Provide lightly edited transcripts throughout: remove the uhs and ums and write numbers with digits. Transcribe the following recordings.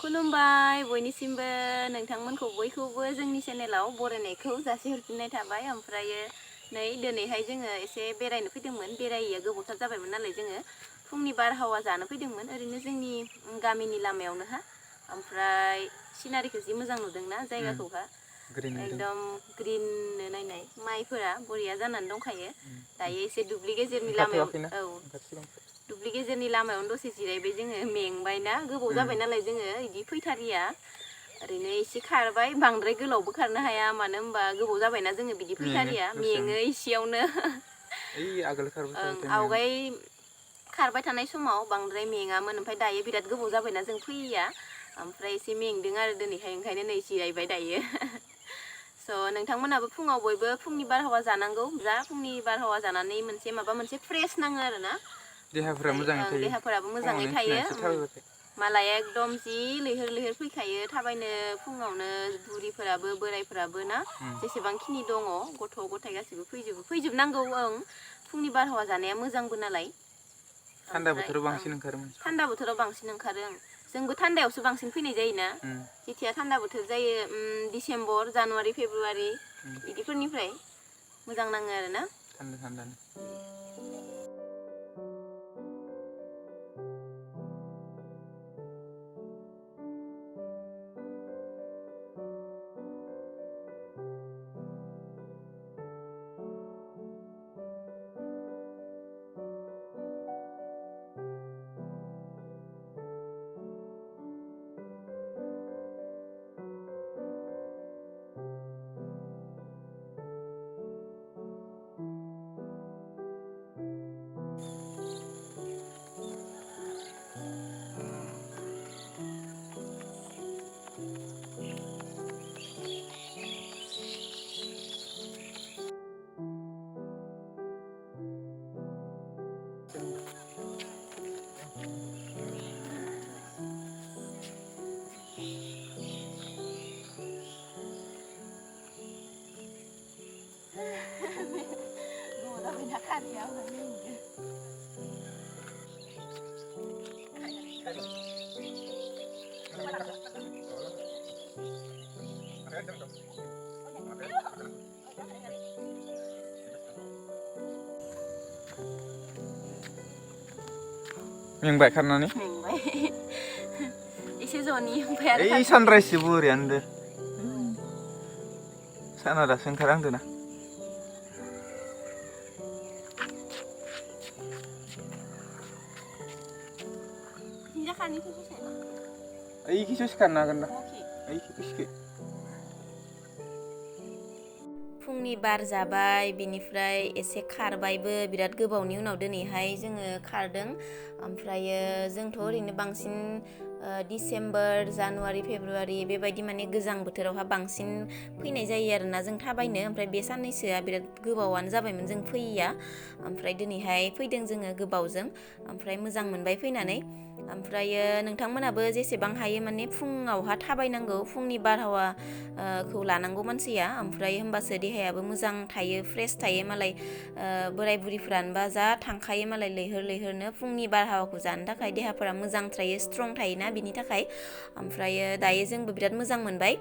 खुलुमबाय बयनिसिमबो नोंथांमोनखौ बयखौबो जोंनि चेनेलाव बरायनायखौ जासिहरफिननाय थाबाय। ओमफ्रायो नै दिनैहाय जोङो एसे बेरायनो फैदोंमोन। बेरायैया गोबावथार जाबायमोन नालाय जोङो फुंनि बारहावा जानो फैदोंमोन ओरैनो जोंनि गामिनि लामायावनो हा। ओमफ्राय सिनारिखौ जि मोजां नुदोंना जायगाखौहा एकदम ग्रिन नायनाय माइफोरा बरिया जानानै दंखायो। दायो एसे दुब्लि गेजेरनि लामायाव दुब्लि गेजेरनि लामायावनो दसे जिरायबाय जोङो मेंबायना गोबाव जाबाय नालाय जोङो इदि फैथारिया ओरैनो एसे खारबाय बांद्राय गोलावबो खारनो हाया मानो होनबा गोबाव जाबायना जोङो बिदि फैथारिया मेङो एसेयावनो आवगाय खारबाय थानाय समाव बांद्राय मेङामोन ओमफ्राय दायो बिराद गोबाव जाबायना जों फैयैया ओमफ्राय एसे मेंदों आरो दिनैहाय ओंखायनो नै जिरायबाय दायो। स' नोंथांमोनाबो फुङाव बयबो फुंनि बारहावा जानांगौ जा फुंनि बारहावा जानानै माबा मोनसे फ्रेश नाङो आरो ना देहाफोराबो मोजाङै थायो। मालाया एकदम जि लैहोर लैहोर फैखायो थाबायनो फुङावनो बुरिफोराबो बोरायफोराबो ना जेसेबांखिनि दङ गथ' गथाय गासिबो फैजोबनांगौ। फुंनि बारहावा जानाया मोजांबो नालाय थान्दा बोथोराव बांसिन ओंखारो जोंबो थान्दायावसो बांसिन फैनाय जायोना जेथिया थान्दा बोथोर जायो डिसेम्बर जानुवारि फेब्रुवारि बिदिफोरनिफ्राय मोजां नाङो आरो ना थान्दा। मेंबाय खारनानै एसे जनि ओमफ्राय आरो ओइ सानराइजसो बोरैयानो साना दासो ओंखारहांदों ना ओइखिसो सिखारनो हागोन दा फुंनि बार जाबाय बिनिफ्राय एसे खारबायबो बिराद गोबावनि उनाव दिनैहाय जोङो खारदों। ओमफ्रायो जोंथ' ओरैनो बांसिन डिसेम्बर जानुवारि फेब्रुवारि बेबायदि माने गोजां बोथोरावहा बांसिन फैनाय जायो आरोना जों थाबायनो ओमफ्राय बे साननैसोआ बिराद गोबावानो जाबायमोन जों फैयैया ओमफ्राय दिनैहाय फैदों जोङो गोबावजों ओमफ्राय मोजां मोनबाय फैनानै। ओमफ्रायो नोंथांमोनाबो जेसेबां हायो माने फुङावहा थाबायनांगौ फुंनि बारहावा खौ लानांगौ मानसिया ओमफ्राय होमबासो देहायाबो मोजां थायो फ्रेस थायो। मालाय बोराय बुरिफ्रानोबा जा थांखायो मालाय लैहोर लैहोरनो फुंनि बारहावाखौ जानो थाखाय देहाफोरा मोजां थायो स्ट्रं थायोना बिनि थाखाय। ओमफ्रायो दायो जोंबो बिराद मोजां मोनबाय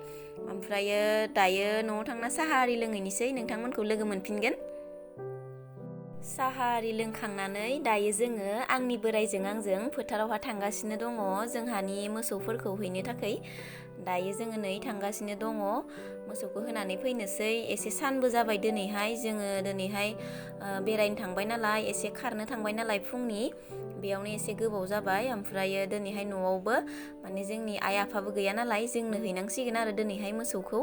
ओमफ्रायो दायो न'आव थांना साहा आरि लोंहैनोसै नोंथांमोनखौ लोगो मोनफिनगोन। साहा आरि लोंखांनानै दायो जोङो आंनि बोराइजों आंजों फोथारावहा थांगासिनो दङ जोंहानि मोसौफोरखौ हैनो थाखाय। दायो जोङो नै थांगासिनो दङ मोसौखौ होनानै फैनोसै एसे सानबो जाबाय दिनैहाय जोङो दिनैहाय बेरायनो थांबाय नालाय एसे खारनो थांबाय नालाय फुंनि बेयावनो एसे गोबाव जाबाय। ओमफ्रायो दिनैहाय न'आवबो माने जोंनि आइ आफाबो गैया नालाय जोंनो हैनांसिगोन आरो दिनैहाय मोसौखौ।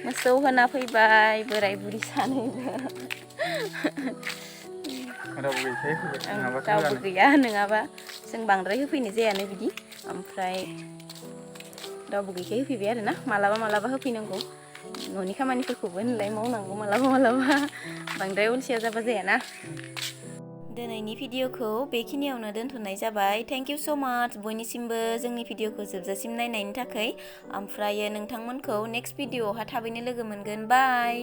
मोसौ होना फैबाय बोराय बुरि सानैबो रावबो गैया नङाबा जों बांद्राय होफैनाय जायानो बिदि ओमफ्राय रावबो गैयैखाय होफैबाय आरो ना मालाबा होफैनांगौ न'नि खामानिफोरखौबो होनलाय मावनांगौ मालाबा बांद्राय अलसिया जाबा जायाना। दिनैनि भिडिअखौ बेखिनियावनो दोनथ'नाय जाबाय। थेंक इउ स' माच बयनिसिमबो जोंनि भिडिअखौ जोबजासिम नायनायनि थाखाय। ओमफ्रायो नोंथांमोनखौ नेक्स्ट भिडिअआवहा थाबैनो लोगो मोनगोन। बाय।